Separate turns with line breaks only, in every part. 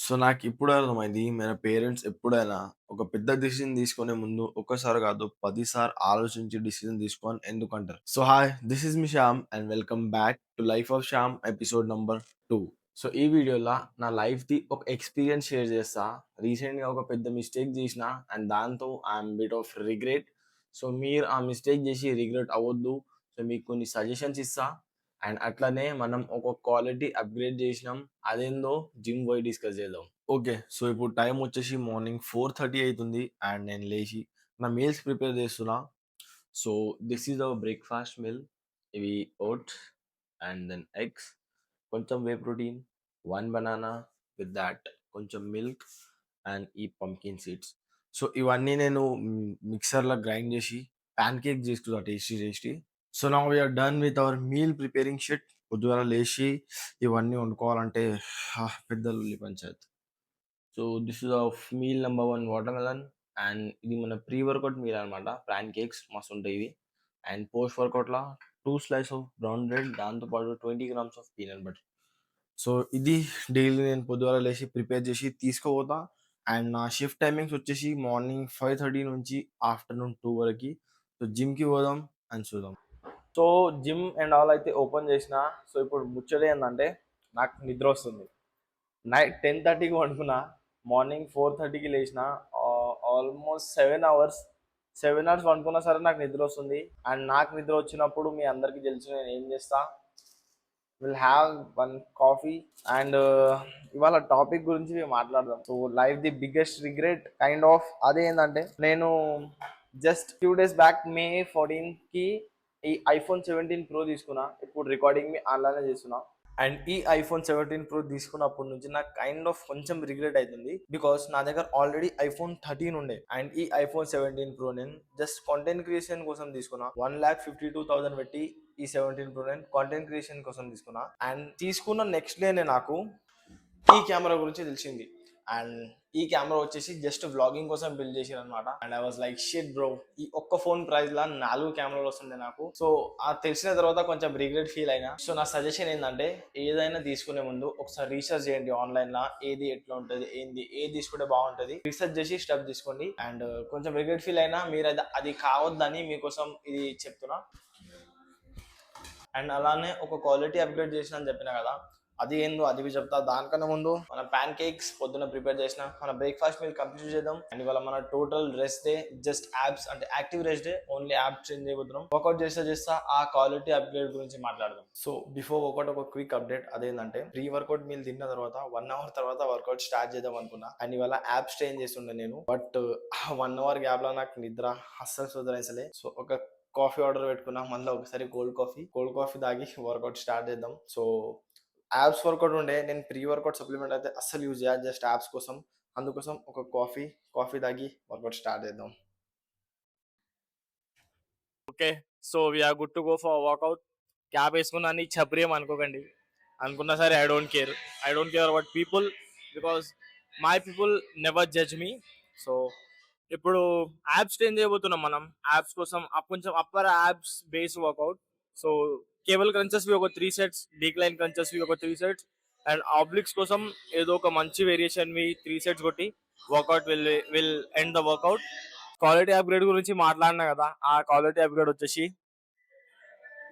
So, నాకిప్పుడు అర్థమైంది. మన పేరెంట్స్ ఎప్పుడైనా ఒక పెద్ద డెసిషన్ తీసుకునే ముందు ఒక్కసారి కాదు 10 సార్లు ఆలోచించి డెసిషన్ తీసుకో అని ఎందుకంటారు. So, hi this is me Shyam and welcome back to life of Shyam episode number 2. So, ఈ వీడియోలో నా లైఫ్‌ది ఒక ఎక్స్‌పీరియన్స్ షేర్ చేస్తా. రీసెంట్‌గా ఒక పెద్ద మిస్టేక్ చేసిన అండ్ దాంతో I'm bit of regret. So, మీరు ఆ మిస్టేక్ చేసి రిగ్రెట్ అవ్వద్దు. సో, మీకు కొన్ని సజెషన్స్ ఇస్తా. అండ్ అట్లనే మనం ఒక క్వాలిటీ అప్‌గ్రేడ్ చేసినాం. అదేందో జిమ్ పోయి డిస్కస్ చేద్దాం. ఓకే. సో, ఇప్పుడు టైం వచ్చేసి మార్నింగ్ 4:30 అయితుంది. అండ్ నేను లేచి నా మీల్స్ ప్రిపేర్ చేస్తున్నా. So, this is our breakfast meal. ఇవి ఓట్స్ అండ్ దెన్ ఎగ్స్, కొంచెం whey protein, 1 banana with that కొంచెం మిల్క్ అండ్ ఈ పంకిన్ సీడ్స్. సో, ఇవన్నీ నేను మిక్సర్‌లో గ్రైండ్ చేసి పాన్ కేక్ చేసుకున్నా tasty tasty. So, now we are done with our meal preparing shit. పొద్దుగాల లేచి ఇవన్నీ వండుకోవాలంటే పెద్ద లొల్లి Panchayat. So this is of meal number 1 watermelon and ఇది మన ప్రీ వర్కౌట్ మీల్ అన్నమాట. పాన్ కేక్స్ మస్తుంటాయి ఇవి. అండ్ పోస్ట్ వర్కౌట్‌ల 2 స్లైస్ ఆఫ్ బ్రౌన్ బ్రెడ్ దాంతో పాటు 20 grams of peanut butter. So ఇది డైలీ నేను పొద్దుగాల లేసి ప్రిపేర్ చేసి తీసుకుపోతా. అండ్ నా షిఫ్ట్ టైమింగ్స్ వచ్చేసి మార్నింగ్ 5:30 నుంచి ఆఫ్టర్‌నూన్ 2 వరకి. సో జిమ్‌కి పోదాం అండ్ చూద్దాం. సో జిమ్ అండ్ ఆల్ అయితే ఓపెన్ చేసిన. సో ఇప్పుడు ముచ్చట ఏందంటే నాకు నిద్ర వస్తుంది. నైట్ 10:30కి పడుకున్నా. మార్నింగ్ 4:30కి లేచిన. ఆల్మోస్ట్ 7 అవర్స్ పడుకున్నా సరే నాకు నిద్ర వస్తుంది. అండ్ నాకు నిద్ర వచ్చినప్పుడు మీ అందరికీ తెలుసు నేను ఏం చేస్తా. Will have one coffee and ఇవాళ టాపిక్ గురించి మేము మాట్లాడదాం. So life the biggest regret kind of అదేంటంటే నేను just few days back May 14కి ఈ ఐఫోన్ 17 ప్రో తీసుకున్నా. ఇప్పుడు రికార్డింగ్ మీ ఆన్లైన్లో చేస్తున్నా. అండ్ ఈ ఐఫోన్ 17 ప్రో తీసుకున్నప్పటి నుంచి నాకు కైండ్ ఆఫ్ కొంచెం రిగ్రెట్ అవుతుంది. బికాస్ నా దగ్గర ఆల్రెడీ ఐఫోన్ 13 ఉండే. అండ్ ఈ ఐఫోన్ 17 ప్రో నేను జస్ట్ కాంటెంట్ క్రియేషన్ కోసం తీసుకున్నా. 1,52,000 పెట్టి ఈ 17 ప్రో నేను కాంటెంట్ క్రియేషన్ కోసం తీసుకున్నా. అండ్ తీసుకున్న నెక్స్ట్ డేనే నాకు ఈ కెమెరా గురించి తెలిసింది. అండ్ ఈ కెమెరా వచ్చేసి జస్ట్ వ్లాగింగ్ కోసం బిల్డ్ చేసారు అనమాట. And I was like shit bro, ఈ ఒక్క ఫోన్ ప్రైస్ లా 4 కెమెరాలు వస్తుండే నాకు. సో ఆ తెలిసిన తర్వాత కొంచెం రిగ్రెట్ ఫీల్ అయినా. సో నా సజెషన్ ఏంటంటే ఏదైనా తీసుకునే ముందు ఒకసారి రీసెర్చ్ చేయండి ఆన్లైన్ లా, ఏది ఎట్లా ఉంటుంది, ఏది తీసుకుంటే బాగుంటుంది రీసెర్చ్ చేసి స్టెప్ తీసుకోండి. అండ్ కొంచెం రిగ్రెట్ ఫీల్ అయినా మీరు అది కావద్దని మీకోసం ఇది చెప్తున్నా. అండ్ అలానే ఒక క్వాలిటీ అప్గ్రేడ్ చేసిన అని చెప్పిన కదా, అది ఏందో అది చెప్తా. దానికన్నా ముందు మన పాన్ కేక్స్ పొద్దున ప్రిపేర్ చేసిన మన బ్రేక్ఫాస్ట్ మీల్ కంప్లీట్ చేద్దాం. అండ్ ఇవాళ మన total rest day, just abs అంటే active rest day, only abs change చేయబోతున్నాం. వర్కౌట్ చేస్తా ఆ క్వాలిటీ అప్గ్రేడ్ గురించి మాట్లాడదాం. సో బిఫోర్ వర్కౌట్ ఒక క్విక్ అప్డేట్. అదేంటంటే ప్రీ వర్కౌట్ మీల్ తిన్న తర్వాత 1 అవర్ తర్వాత వర్కౌట్ స్టార్ట్ చేద్దాం అనుకున్నా. అండ్ ఇవాళ యాప్స్ చేంజ్ చేస్తుండే నేను. బట్ 1 అవర్ గ్యాప్ లో నాకు నిద్ర అస్సలు సుధరైసలే. సో ఒక కాఫీ ఆర్డర్ పెట్టుకున్నాం. మళ్ళీ ఒకసారి కోల్డ్ కాఫీ తాగి వర్కౌట్ స్టార్ట్ చేద్దాం. సో యాప్స్ వర్కౌట్ ఉండే, నేను ప్రీ వర్కౌట్ సప్లిమెంట్ అయితే అస్సలు యూజ్ చేయాలి, జస్ట్ యాప్స్ కోసం. అందుకోసం ఒక కాఫీ తాగి వర్కౌట్ స్టార్ట్ చేద్దాం. Okay, so we are good to go for workout. Cap వేసుకున్నా అని చప్రియం అనుకోకండి. అనుకున్నా సరే I don't care about people because my people never judge me. So ఇప్పుడు యాప్స్ చేంజ్ చేయబోతున్నాం మనం. యాప్స్ కోసం కొంచెం upper abs base workout. So cable crunches వి ఒక 3 సెట్స్, డీక్లైన్ క్రంచెస్ వి ఒక 3 సెట్స్, అండ్ ఆబ్లిక్స్ కోసం ఏదో ఒక మంచి వేరియేషన్ వి 3 సెట్స్ కొట్టి workout will end the workout. Quality upgrade గురించి మాట్లాడినా కదా, ఆ క్వాలిటీ అప్గ్రేడ్ వచ్చేసి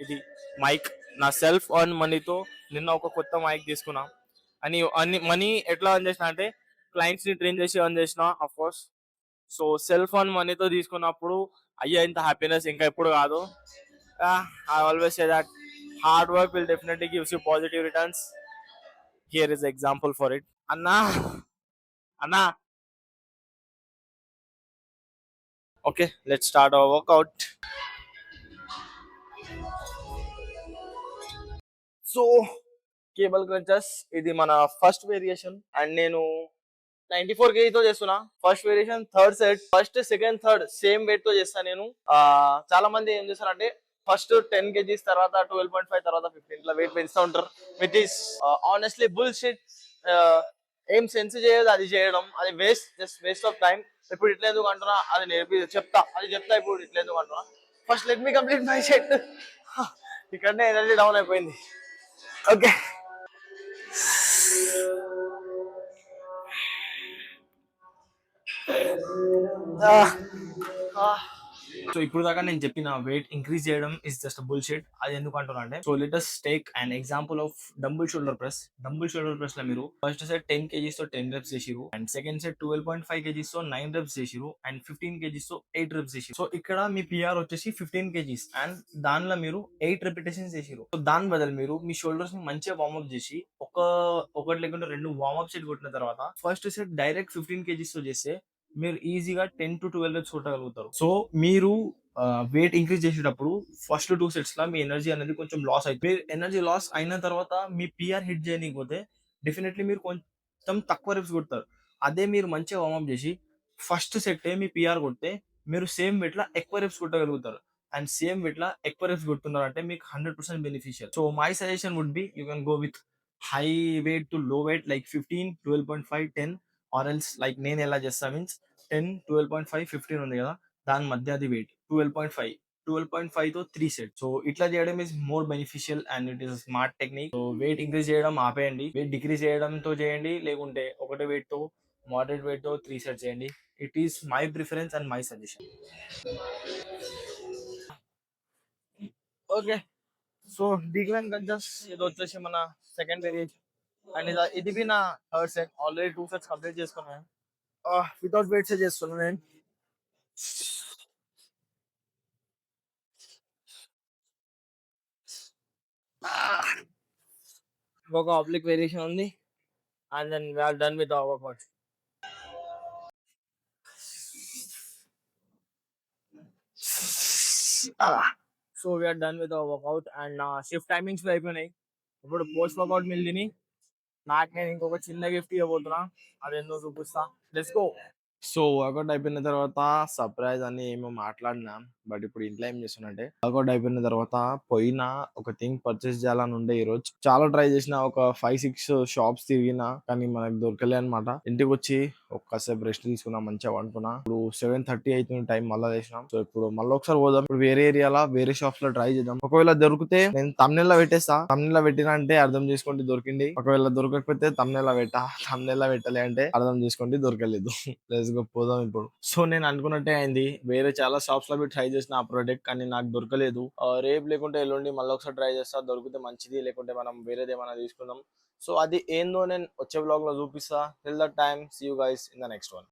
ఇది మైక్. నా సెల్ఫ్ అర్న్ మనీతో నిన్న ఒక కొత్త మైక్ తీసుకున్నా. అన్ని మనీ ఎట్లా అర్న్ చేసిన అంటే క్లయింట్స్ ని ట్రైన్ చేసి అర్న్ చేసిన of course. So self earn మనీతో తీసుకున్నప్పుడు అయ్యే ఇంత హ్యాపీనెస్ ఇంకా ఎప్పుడు కాదు. I always say that hard work will definitely gives you positive returns. Here is example for it. అన్నా అన్నా okay, let's start our workout. So cable crunches ఇది మన ఫస్ట్ వేరియేషన్. అండ్ నేను 94 kg తో చేస్తున్నా. First variation third set. First second third same wait తో చేస్తాను నేను. చాలా మంది ఏం చేస్తారంటే ఫస్ట్ 10 kgs తర్వాత 12.5 తర్వాత 15 ఇట్లా వెయిట్ పెంచుతూ ఉంటారు. Which is honestly bullshit. ఏం సెన్స్ చేయదు అది చేయడం, అది జస్ట్ వేస్ట్ ఆఫ్ టైం. ఇప్పుడు ఇట్లా ఎందుకు అంటున్నా అది చెప్తా ఇప్పుడు ఇట్లా ఎందుకు అంటున్నా. First let me complete my set. ఇక్కడనే ఎనర్జీ డౌన్ అయిపోయింది. ఓకే,
సో ఇప్పుడు దాకా నేను చెప్పిన వెయిట్ ఇంక్రీజ్ చేయడం ఇస్ జస్ట్ బుల్షిట్. అది ఎందుకు అంటున్నా అంటే, so let us take an example of dumbbell shoulder press లో మీరు ఫస్ట్ సెట్ 10 kgs తో 10 reps చేసిరు, అండ్ సెకండ్ సెట్ 12.5 kgs తో 9 reps చేసిరు, అండ్ 15 kgs తో 8 reps చేసిరు. సో ఇక్కడ మీ పిఆర్ వచ్చేసి 15 kgs అండ్ దానిలో మీరు 8 repetitions చేసిరు. సో దాని బదులు మీరు మీ షోల్డర్స్ ని మంచిగా వార్మప్ చేసి ఒకటి లేకుంటే రెండు వార్మప్ సెట్ కొట్టిన తర్వాత ఫస్ట్ సెట్ డైరెక్ట్ 15 kgs తో చేస్తే మీరు ఈజీగా 10 to 12 reps కొట్టగలుగుతారు. సో మీరు వెయిట్ ఇంక్రీజ్ చేసేటప్పుడు ఫస్ట్ 2 sets లా మీ ఎనర్జీ అనేది కొంచెం లాస్ అవుతుంది. మీరు ఎనర్జీ లాస్ అయిన తర్వాత మీ పిఆర్ హిట్ చేయకపోతే డెఫినెట్లీ మీరు కొంచెం తక్కువ రెప్స్ కొడతారు. అదే మీరు మంచిగా వార్మప్ చేసి ఫస్ట్ సెట్ మీ పిఆర్ కొడితే మీరు సేమ్ వెయిట్ లా ఎక్కువ రెప్స్ కొట్టగలుగుతారు. అండ్ సేమ్ వెయిట్ లా ఎక్కువ రెప్స్ కొడుతున్నారు అంటే మీకు 100% beneficial. So my suggestion would be you can go with high weight to low weight like 15, 12.5, 10 or else like నేను ఎలా చేస్తా మీన్స్ 10, 12.5, 15 ఉంది కదా, దాని మధ్య అది వెయిట్ 12.5 తో 3 సెట్. సో ఇట్లా చేయడం is more beneficial and it is smart technique. So wait increase చేయడం ఆపేయండి, వెయిట్ డిక్రీజ్ చేయడంతో చేయండి, లేకుంటే ఒకటే వెయిట్ తో మోడరేట్ వెయిట్ తో 3 సెట్ చేయండి. It is my preference and my suggestion. Okay, so decline cut ఇది వచ్చేసి మన సెకండ్ వేరియేషన్ అండ్ ఇది బి నా third set. Already 2 sets complete చేసుకున్నాను. వితౌట్ వెయిట్స్ చేస్తున్నాను నేను. ఒక ఆబ్లిక్ వేరియేషన్ ఉంది and then we are done with our workout. So we are done with our workout and నా షిఫ్ట్ టైమింగ్స్ అయిపోయినాయి. ఇప్పుడు పోస్ట్ వర్కౌట్ మీల్ తిని నాకు నేను ఇంకొక చిన్న గిఫ్ట్ ఇవ్వబోతున్నా, అదేందో చూపిస్తా. Let's go.
సో వర్కౌట్ అయిపోయిన తర్వాత సర్ప్రైజ్ అని ఏమో మాట్లాడినా, బట్ ఇప్పుడు ఇంట్లో ఏం చేస్తున్నంటే వర్కౌట్ అయిపోయిన తర్వాత పోయిన ఒక థింగ్ పర్చేస్ చేయాలని ఉండే. ఈ రోజు చాలా ట్రై చేసిన, ఒక 5-6 షాప్స్ తిరిగినా కానీ మనకు దొరకలే అనమాట. ఇంటికి వచ్చి ఒక్కసేపు రెస్ట్ తీసుకున్నా, మంచిగా వండుకున్నా. ఇప్పుడు 7:30 అవుతుంది టైం, మళ్ళీ చేసినాం. సో ఇప్పుడు మళ్ళీ ఒకసారి పోదాం. ఇప్పుడు వేరే ఏరియాలో వేరే షాప్స్ లో ట్రై చేద్దాం. ఒకవేళ దొరికితే నేను thumbnail లో పెట్టేస్తా. thumbnail లో పెట్టినా అంటే అర్థం చేసుకోండి దొరికింది. ఒకవేళ దొరకకపోతే thumbnail లో పెట్టా, thumbnail లో పెట్టలే అంటే అర్థం చేసుకోండి దొరకలేదు. లెట్స్ గో, పోదాం ఇప్పుడు. సో నేను అనుకున్నట్టే అయింది. వేరే చాలా షాప్స్ లో ట్రై చేసిన ఆ ప్రోడక్ట్, కానీ నాకు దొరకలేదు. రేపు లేకుంటే ఎల్లుండి మళ్ళీ ఒకసారి ట్రై చేస్తా, దొరికితే మంచిది, లేకుంటే మనం వేరేది ఏమైనా తీసుకుందాం. సో అది ఏందో నేను వచ్చే బ్లాగ్ లో చూపిస్తా. Till that time, see you guys in the next one.